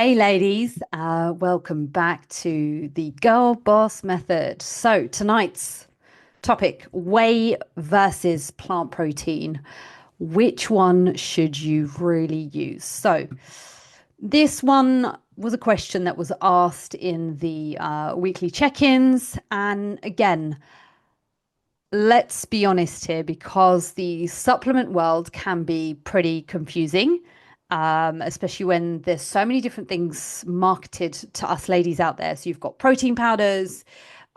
Hey ladies, welcome back to the Girl Boss Method. So tonight's topic, whey versus plant protein. Which one should you really use? So this one was a question that was asked in the weekly check-ins. And again, let's be honest here because the supplement world can be pretty confusing, especially when there's so many different things marketed to us ladies out there. So you've got protein powders,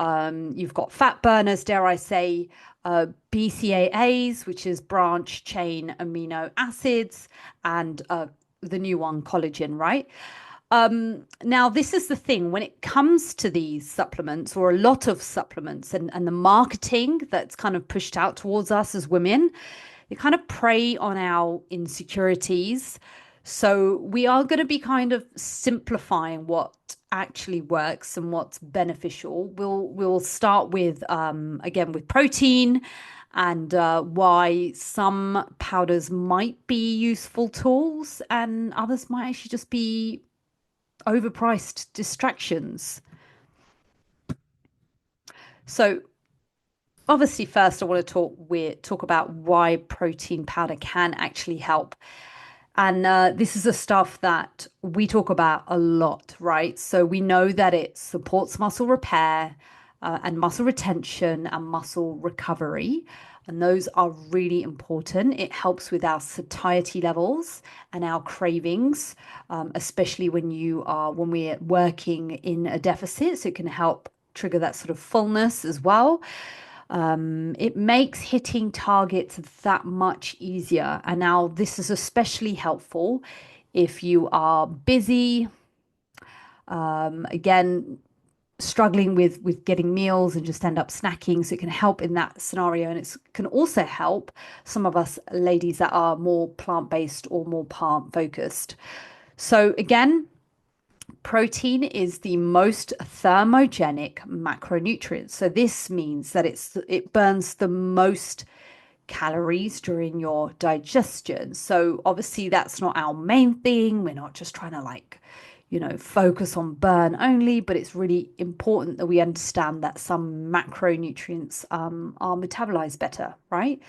you've got fat burners, dare I say, BCAAs, which is branch chain amino acids, and the new one, collagen, right? Now, this is the thing when it comes to these supplements or a lot of supplements and the marketing that's kind of pushed out towards us as women, they kind of prey on our insecurities. So we are going to be kind of simplifying what actually works and what's beneficial. We'll start with again with protein and why some powders might be useful tools and others might actually just be overpriced distractions. So obviously first I want to talk about why protein powder can actually help. And this is a stuff that we talk about a lot, right? So we know that it supports muscle repair and muscle retention and muscle recovery. And those are really important. It helps with our satiety levels and our cravings, especially when we're working in a deficit. So it can help trigger that sort of fullness as well. It makes hitting targets that much easier. And now this is especially helpful if you are busy, again, struggling with getting meals and just end up snacking. So it can help in that scenario. And it can also help some of us ladies that are more plant-based or more plant focused. So again, protein is the most thermogenic macronutrient. So this means that it burns the most calories during your digestion. So obviously that's not our main thing. We're not just trying to focus on burn only, but it's really important that we understand that some macronutrients are metabolized better, right?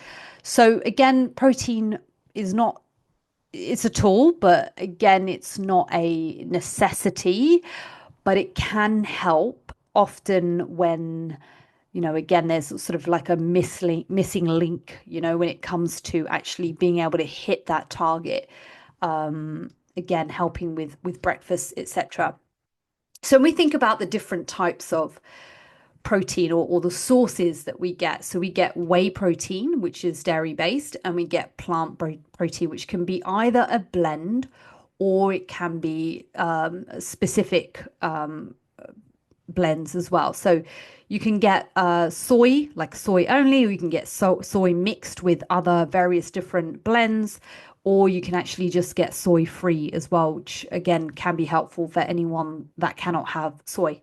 So again, protein is not it's a tool, but again, it's not a necessity, but it can help often when, again, there's sort of like a missing link, when it comes to actually being able to hit that target. Again, helping with breakfast, etc. So when we think about the different types of protein or the sources that we get. So we get whey protein, which is dairy based, and we get plant protein, which can be either a blend or it can be specific blends as well. So you can get soy, like soy only, or you can get soy mixed with other various different blends, or you can actually just get soy free as well, which again can be helpful for anyone that cannot have soy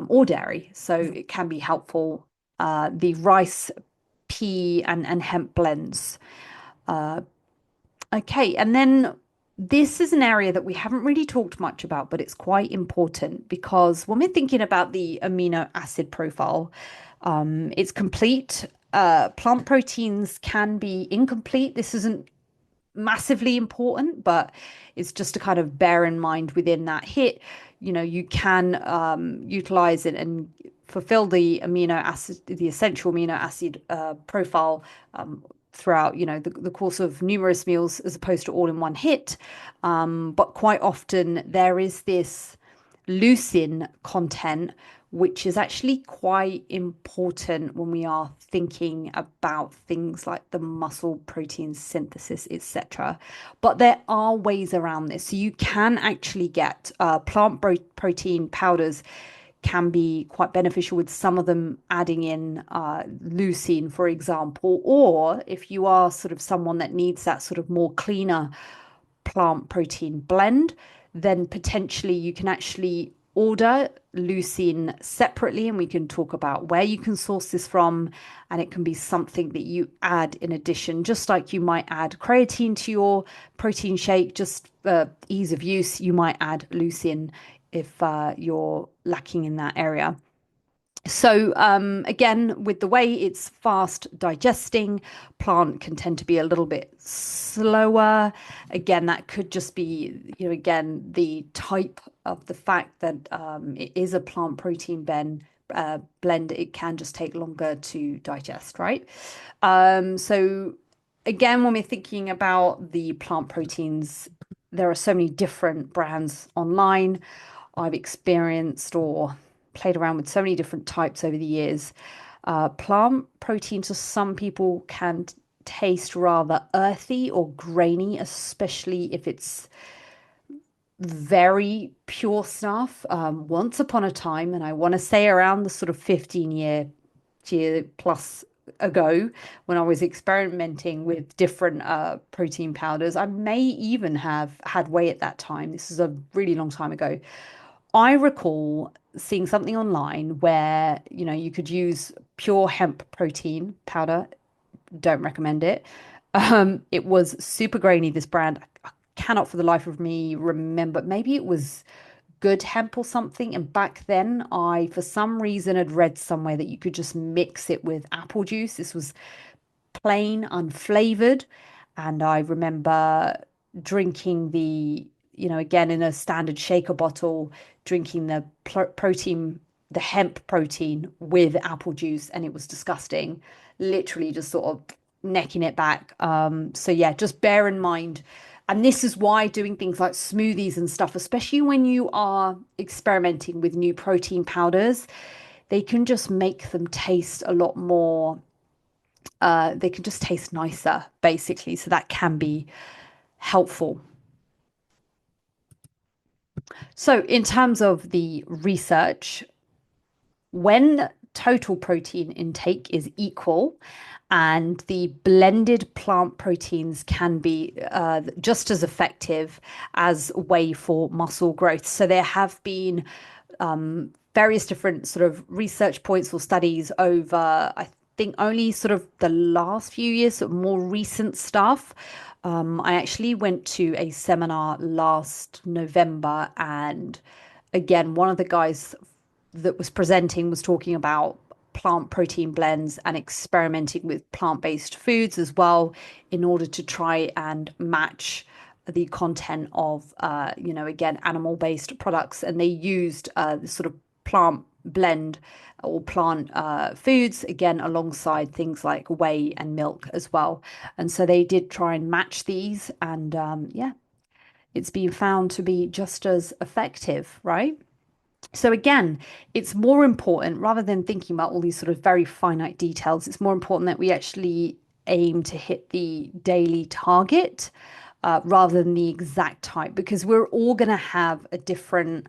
or dairy. So it can be helpful. The rice, pea, and hemp blends. Okay, and then this is an area that we haven't really talked much about, but it's quite important because when we're thinking about the amino acid profile, it's complete. Plant proteins can be incomplete. This isn't massively important, but it's just to kind of bear in mind within that hit. You can utilize it and fulfill the essential amino acid profile throughout, the course of numerous meals as opposed to all in one hit. But quite often there is this leucine content, which is actually quite important when we are thinking about things like the muscle protein synthesis, etc. But there are ways around this. So you can actually get protein powders can be quite beneficial with some of them adding in leucine, for example, or if you are sort of someone that needs that sort of more cleaner plant protein blend, then potentially you can actually order leucine separately, and we can talk about where you can source this from. And it can be something that you add in addition, just like you might add creatine to your protein shake, just ease of use, you might add leucine if you're lacking in that area. So again, with the whey, it's fast digesting. Plant can tend to be a little bit slower. Again, that could just be, again, the type of the fact that it is a plant protein blend. It can just take longer to digest, right? So again, when we're thinking about the plant proteins, there are so many different brands online. I've experienced or played around with so many different types over the years. Plant protein to some people can taste rather earthy or grainy, especially if it's very pure stuff. Once upon a time, and I want to say around the sort of 15 year plus ago, when I was experimenting with different protein powders, I may even have had whey at that time. This is a really long time ago. I recall seeing something online where, you could use pure hemp protein powder. Don't recommend it. It was super grainy, this brand. I cannot for the life of me remember. Maybe it was Good Hemp or something. And back then, I, for some reason, had read somewhere that you could just mix it with apple juice. This was plain, unflavored. And I remember drinking again, in a standard shaker bottle, drinking the hemp protein with apple juice, and it was disgusting. Literally just sort of necking it back. So yeah, just bear in mind. And this is why doing things like smoothies and stuff, especially when you are experimenting with new protein powders, they can just make them taste a lot more they can just taste nicer, basically. So that can be helpful. So, in terms of the research, when total protein intake is equal and the blended plant proteins can be just as effective as whey for muscle growth. So, there have been various different sort of research points or studies over, I think, only sort of the last few years, sort of more recent stuff. I actually went to a seminar last November, and again, one of the guys that was presenting was talking about plant protein blends and experimenting with plant-based foods as well in order to try and match the content of again, animal-based products. And they used this sort of plant blend or plant foods again alongside things like whey and milk as well. And so they did try and match these, and yeah, it's been found to be just as effective, right? So again, it's more important, rather than thinking about all these sort of very finite details, it's more important that we actually aim to hit the daily target rather than the exact type, because we're all going to have a different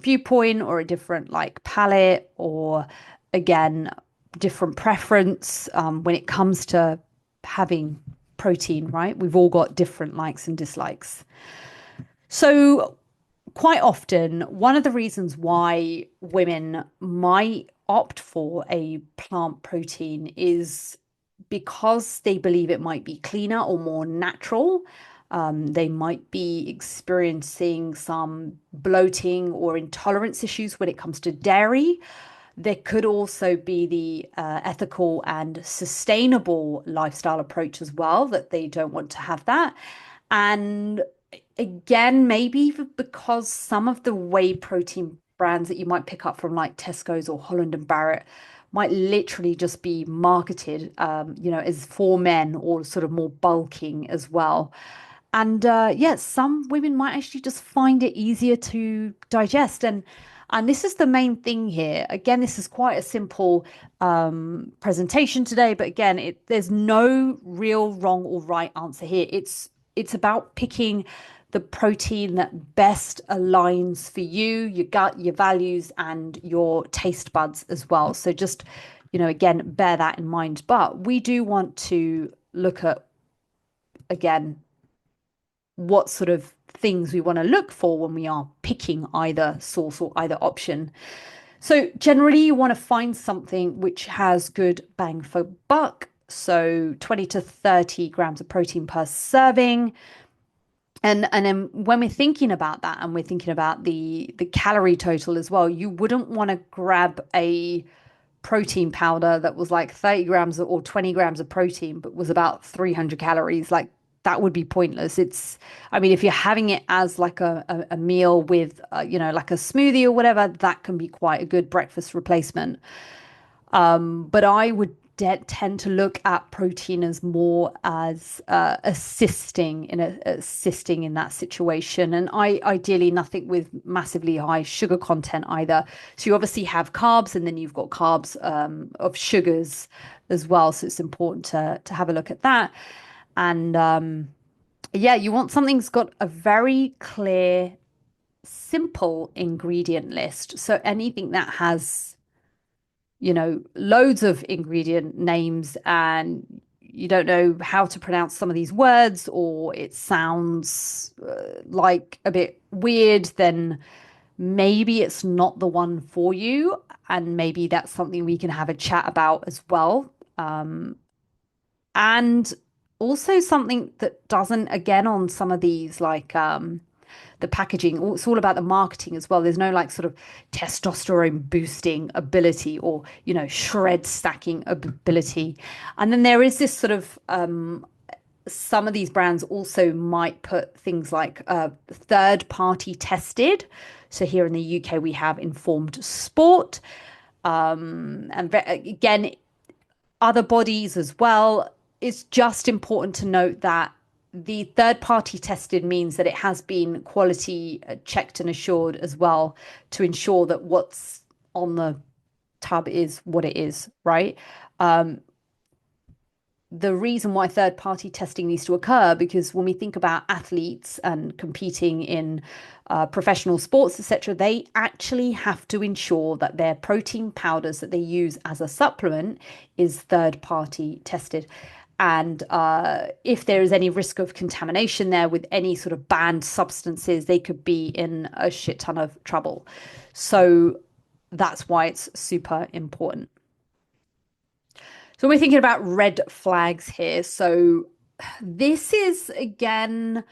viewpoint or a different like palette, or again, different preference when it comes to having protein, right? We've all got different likes and dislikes. So quite often, one of the reasons why women might opt for a plant protein is because they believe it might be cleaner or more natural. They might be experiencing some bloating or intolerance issues when it comes to dairy. There could also be the ethical and sustainable lifestyle approach as well, that they don't want to have that. And again, maybe even because some of the whey protein brands that you might pick up from like Tesco's or Holland and Barrett might literally just be marketed, as for men or sort of more bulking as well. And yes, some women might actually just find it easier to digest. And this is the main thing here. Again, this is quite a simple presentation today, but again, there's no real wrong or right answer here. It's about picking the protein that best aligns for you, your gut, your values, and your taste buds as well. So just, again, bear that in mind. But we do want to look at, again, what sort of things we want to look for when we are picking either source or either option. So generally you want to find something which has good bang for buck. So 20 to 30 grams of protein per serving. And then when we're thinking about that and we're thinking about the calorie total as well, you wouldn't want to grab a protein powder that was like 30 grams or 20 grams of protein, but was about 300 calories. Like that would be pointless. I mean, if you're having it as like a meal with, like a smoothie or whatever, that can be quite a good breakfast replacement. But I would tend to look at protein as more as assisting in that situation, and I ideally nothing with massively high sugar content either. So you obviously have carbs, and then you've got carbs of sugars as well. So it's important to have a look at that. And yeah, you want something that's got a very clear, simple ingredient list. So anything that has loads of ingredient names and you don't know how to pronounce some of these words, or it sounds like a bit weird, then maybe it's not the one for you. And maybe that's something we can have a chat about as well. And also something that doesn't, again, on some of these, like the packaging, it's all about the marketing as well. There's no like sort of testosterone boosting ability or, shred stacking ability. And then there is this sort of some of these brands also might put things like third party tested. So here in the UK, we have Informed Sport. And again, other bodies as well. It's just important to note that the third party tested means that it has been quality checked and assured as well, to ensure that what's on the tub is what it is, right? The reason why third party testing needs to occur, because when we think about athletes and competing in professional sports, etc., they actually have to ensure that their protein powders that they use as a supplement is third party tested. And if there is any risk of contamination there with any sort of banned substances, they could be in a shit ton of trouble. So that's why it's super important. So we're thinking about red flags here. So this is again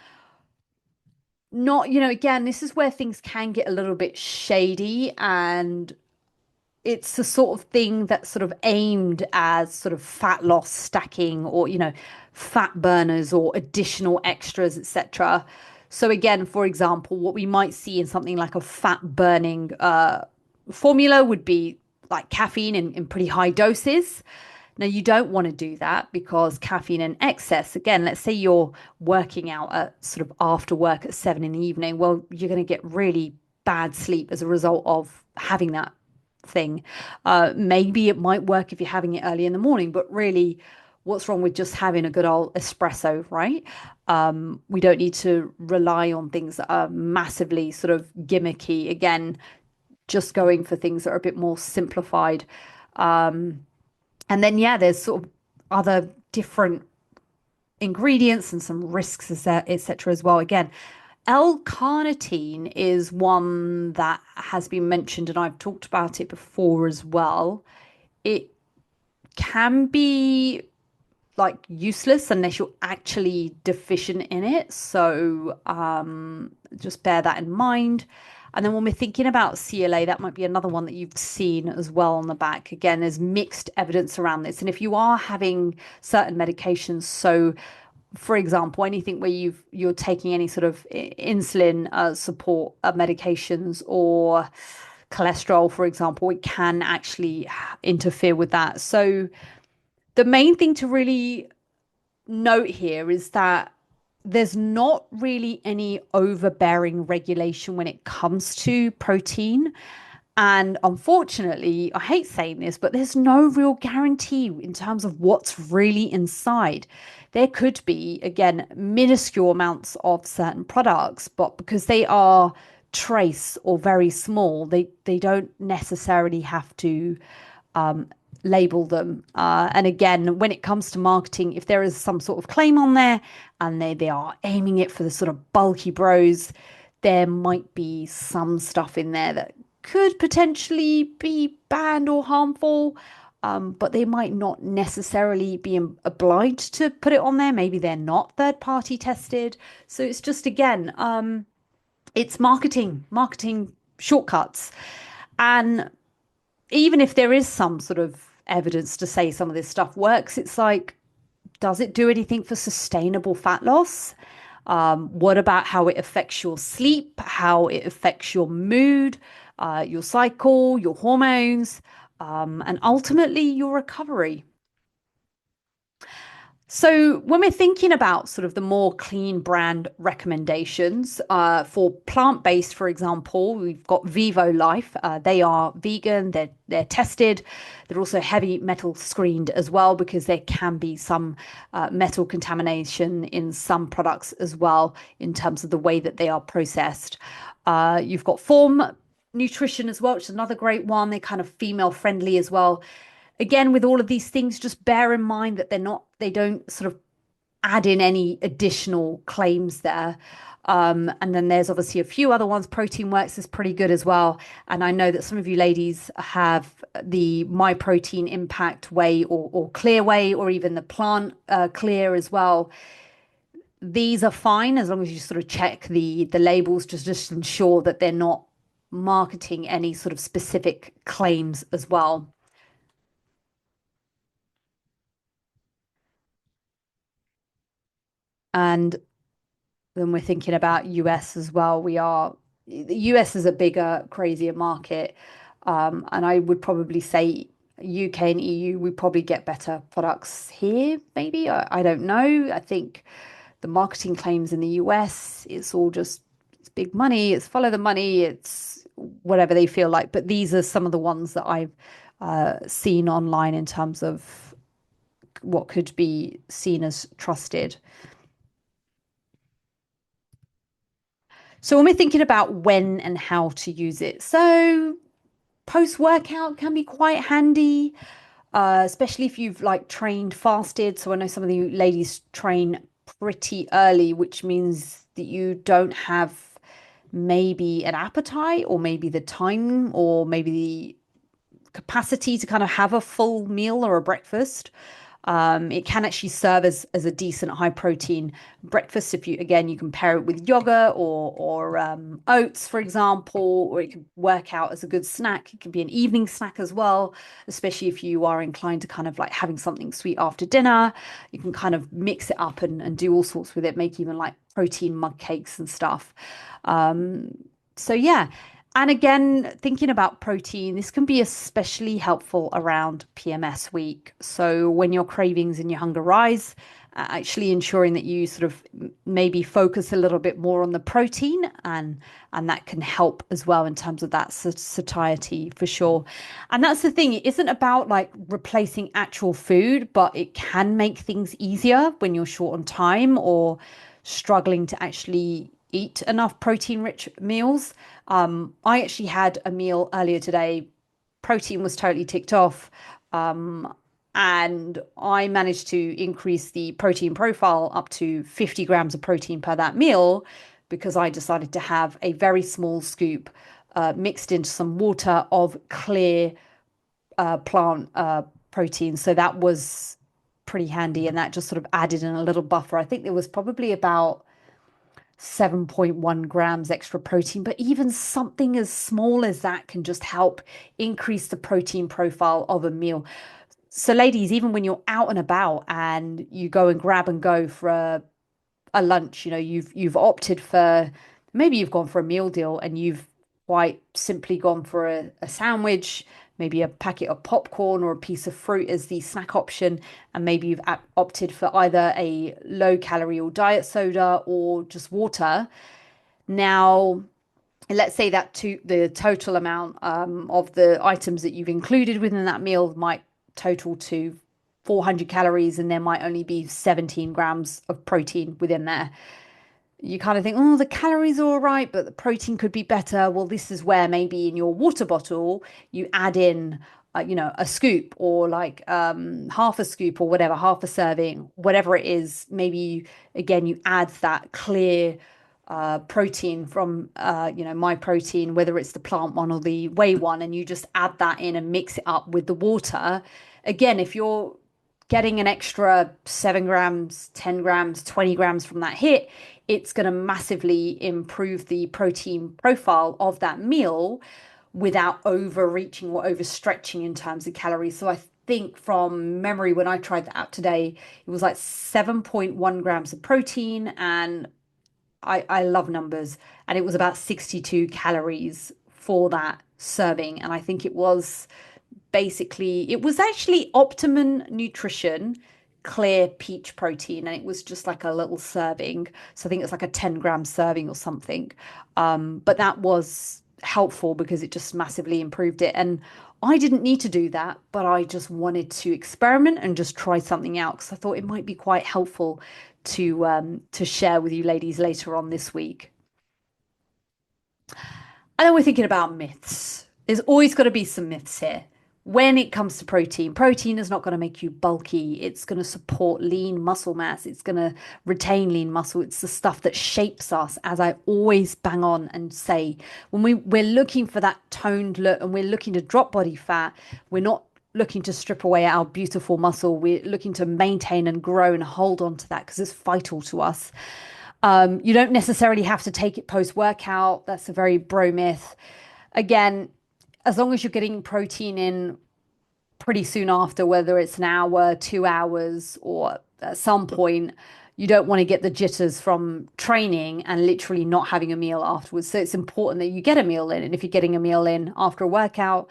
not, again, this is where things can get a little bit shady, and it's the sort of thing that's sort of aimed as sort of fat loss stacking, or fat burners or additional extras, etc. So again, for example, what we might see in something like a fat burning formula would be like caffeine in pretty high doses. Now, you don't want to do that, because caffeine in excess, again, let's say you're working out at sort of after work at 7 in the evening, well, you're going to get really bad sleep as a result of having that thing. Maybe it might work if you're having it early in the morning, but really, what's wrong with just having a good old espresso, right? We don't need to rely on things that are massively sort of gimmicky. Again, just going for things that are a bit more simplified. And then, yeah, there's sort of other different ingredients and some risks, etc. as well. Again, L-carnitine is one that has been mentioned, and I've talked about it before as well. It can be like useless unless you're actually deficient in it. So just bear that in mind. And then when we're thinking about CLA, that might be another one that you've seen as well on the back. Again, there's mixed evidence around this. And if you are having certain medications, so for example, anything where you're taking any sort of insulin support medications, or cholesterol, for example, it can actually interfere with that. So the main thing to really note here is that there's not really any overbearing regulation when it comes to protein. And unfortunately, I hate saying this, but there's no real guarantee in terms of what's really inside. There could be, again, minuscule amounts of certain products, but because they are trace or very small, they don't necessarily have to label them. And again, when it comes to marketing, if there is some sort of claim on there and they are aiming it for the sort of bulky bros, there might be some stuff in there that could potentially be banned or harmful. But they might not necessarily be obliged to put it on there. Maybe they're not third party tested. So it's just, again, it's marketing shortcuts. And even if there is some sort of evidence to say some of this stuff works, it's like, does it do anything for sustainable fat loss? What about how it affects your sleep, how it affects your mood, your cycle, your hormones, and ultimately your recovery? So, when we're thinking about sort of the more clean brand recommendations for plant-based, for example, we've got Vivo Life. They are vegan. They're tested. They're also heavy metal screened as well because there can be some metal contamination in some products as well in terms of the way that they are processed. You've got Form Nutrition as well, which is another great one. They're kind of female friendly as well. Again, with all of these things, just bear in mind that they don't sort of add in any additional claims there. And then there's obviously a few other ones. Protein Works is pretty good as well. And I know that some of you ladies have the My Protein Impact Whey or Clear Whey or even the Plant Clear as well. These are fine as long as you sort of check the labels, just ensure that they're not marketing any sort of specific claims as well. And then we're thinking about US as well. The US is a bigger, crazier market. And I would probably say UK and EU, we probably get better products here, maybe. I don't know. I think the marketing claims in the US, it's all just it's big money, it's follow the money, it's whatever they feel like. But these are some of the ones that I've seen online in terms of what could be seen as trusted. So when we're thinking about when and how to use it, so post-workout can be quite handy, especially if you've like trained fasted. So I know some of the ladies train pretty early, which means that you don't have maybe an appetite or maybe the time or maybe the capacity to kind of have a full meal or a breakfast. It can actually serve as a decent high protein breakfast if you again you can pair it with yogurt or oats, for example, or it can work out as a good snack. It can be an evening snack as well, especially if you are inclined to kind of like having something sweet after dinner. You can kind of mix it up and do all sorts with it, make even like protein mug cakes and stuff. So yeah. And again, thinking about protein, this can be especially helpful around PMS week. So when your cravings and your hunger rise, actually ensuring that you sort of maybe focus a little bit more on the protein and that can help as well in terms of that satiety for sure. And that's the thing, it isn't about like replacing actual food, but it can make things easier when you're short on time or struggling to actually eat enough protein rich meals. I actually had a meal earlier today. Protein was totally ticked off. And I managed to increase the protein profile up to 50 grams of protein per that meal because I decided to have a very small scoop mixed into some water of clear plant protein. So that was pretty handy. And that just sort of added in a little buffer. I think there was probably about 7.1 grams extra protein, but even something as small as that can just help increase the protein profile of a meal. So, ladies, even when you're out and about and you go and grab and go for a lunch, you've opted for maybe you've gone for a meal deal and you've quite simply gone for a sandwich, maybe a packet of popcorn or a piece of fruit as the snack option, and maybe you've opted for either a low calorie or diet soda or just water. Now, let's say that the total amount of the items that you've included within that meal might total to 400 calories, and there might only be 17 grams of protein within there. You kind of think, oh, the calories are all right, but the protein could be better. Well, this is where maybe in your water bottle you add in a scoop or like half a scoop or whatever, half a serving, whatever it is. Maybe again, you add that clear protein from, my protein, whether it's the plant one or the whey one, and you just add that in and mix it up with the water. Again, if you're getting an extra 7 grams, 10 grams, 20 grams from that hit, it's going to massively improve the protein profile of that meal without overreaching or overstretching in terms of calories. So I think from memory, when I tried that out today, it was like 7.1 grams of protein, and I love numbers, and it was about 62 calories for that serving. And I think it was actually Optimum Nutrition clear peach protein, and it was just like a little serving. So I think it's like a 10-gram serving or something. But that was helpful because it just massively improved it. And I didn't need to do that, but I just wanted to experiment and just try something out because I thought it might be quite helpful to share with you ladies later on this week. And then we're thinking about myths. There's always got to be some myths here. When it comes to protein, protein is not going to make you bulky. It's going to support lean muscle mass. It's going to retain lean muscle. It's the stuff that shapes us, as I always bang on and say. When we're looking for that toned look and we're looking to drop body fat, we're not looking to strip away our beautiful muscle. We're looking to maintain and grow and hold on to that because it's vital to us. You don't necessarily have to take it post workout. That's a very bro myth. Again, as long as you're getting protein in pretty soon after, whether it's an hour, 2 hours, or at some point, you don't want to get the jitters from training and literally not having a meal afterwards. So it's important that you get a meal in. And if you're getting a meal in after a workout,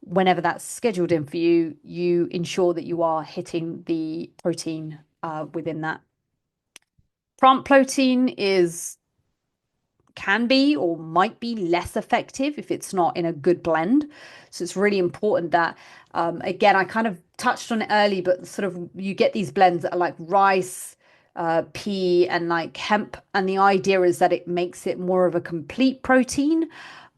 whenever that's scheduled in for you, you ensure that you are hitting the protein within that. Plant protein is can be or might be less effective if it's not in a good blend. So it's really important that, again, I kind of touched on it early, but sort of you get these blends that are like rice, pea, and like hemp. And the idea is that it makes it more of a complete protein.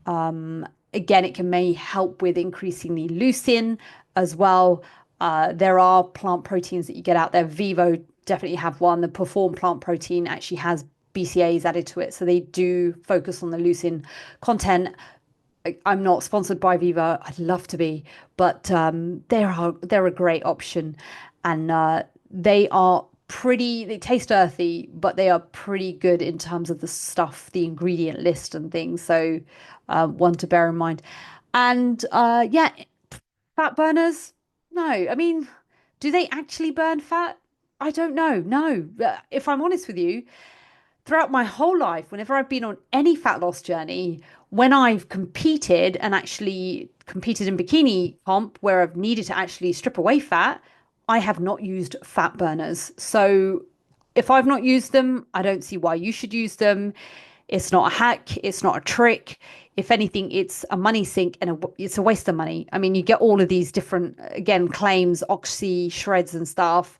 Again, it can may help with increasing the leucine as well. There are plant proteins that you get out there. Vivo definitely have one. The Perform plant protein actually has BCAAs added to it, so they do focus on the leucine content. I'm not sponsored by Vivo. I'd love to be, but they're a great option, and they are pretty. They taste earthy, but they are pretty good in terms of the stuff, the ingredient list and things. So one to bear in mind. And yeah, fat burners. No, I mean, do they actually burn fat? I don't know. No, if I'm honest with you, throughout my whole life, whenever I've been on any fat loss journey, when I've competed and actually competed in bikini comp where I've needed to actually strip away fat, I have not used fat burners. So if I've not used them, I don't see why you should use them. It's not a hack, it's not a trick. If anything, it's a money sink and it's a waste of money. I mean, you get all of these different, again, claims, oxy, shreds, and stuff.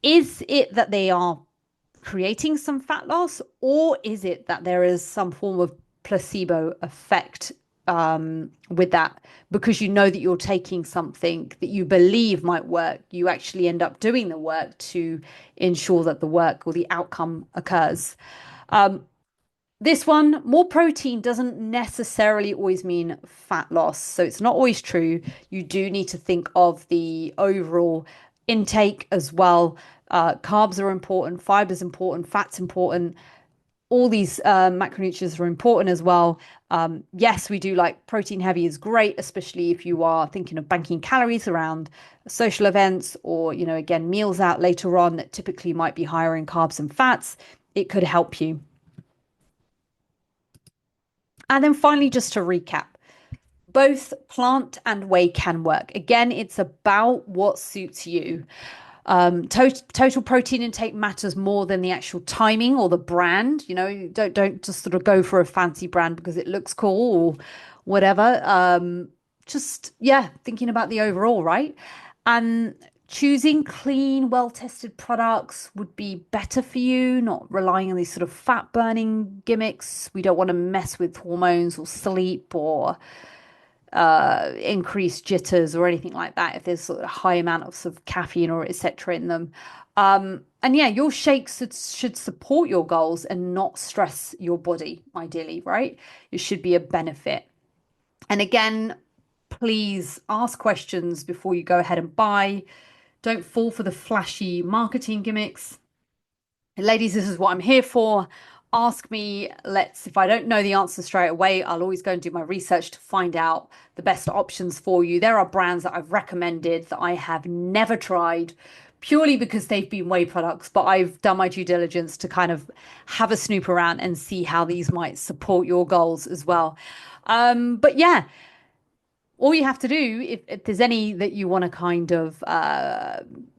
Is it that they are creating some fat loss, or is it that there is some form of placebo effect with that? Because you know that you're taking something that you believe might work, you actually end up doing the work to ensure that the work or the outcome occurs. This one, more protein doesn't necessarily always mean fat loss. So it's not always true. You do need to think of the overall intake as well. Carbs are important, fiber's important, fat's important. All these macronutrients are important as well. Yes, we do like protein heavy is great, especially if you are thinking of banking calories around social events or, again, meals out later on that typically might be higher in carbs and fats. It could help you. And then finally, just to recap, both plant and whey can work. Again, it's about what suits you. Total protein intake matters more than the actual timing or the brand. Don't just sort of go for a fancy brand because it looks cool or whatever. Just yeah, thinking about the overall, right? And choosing clean, well-tested products would be better for you, not relying on these sort of fat burning gimmicks. We don't want to mess with hormones or sleep or increased jitters or anything like that if there's sort of a high amount of, sort of caffeine or etc. in them. And yeah, your shakes should support your goals and not stress your body, ideally, right? It should be a benefit. And again, please ask questions before you go ahead and buy. Don't fall for the flashy marketing gimmicks. Ladies, this is what I'm here for. Ask me. If I don't know the answer straight away, I'll always go and do my research to find out the best options for you. There are brands that I've recommended that I have never tried purely because they've been whey products, but I've done my due diligence to kind of have a snoop around and see how these might support your goals as well. But yeah, all you have to do, if there's any that you want to kind of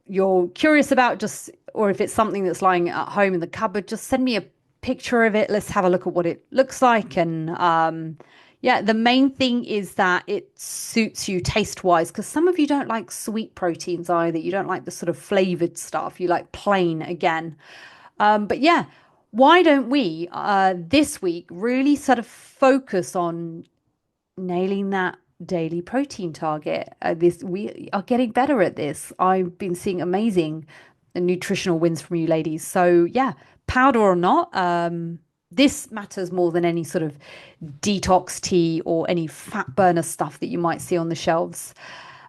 you're curious about, just, or if it's something that's lying at home in the cupboard, just send me a picture of it. Let's have a look at what it looks like. And yeah, the main thing is that it suits you taste wise, because some of you don't like sweet proteins either. You don't like the sort of flavored stuff. You like plain again. But yeah, why don't we this week really sort of focus on nailing that daily protein target? This We are getting better at this. I've been seeing amazing nutritional wins from you ladies. So yeah, powder or not, this matters more than any sort of detox tea or any fat burner stuff that you might see on the shelves.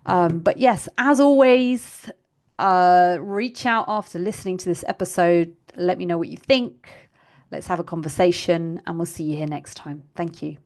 But yes, as always, reach out after listening to this episode. Let me know what you think. Let's have a conversation, and we'll see you here next time. Thank you.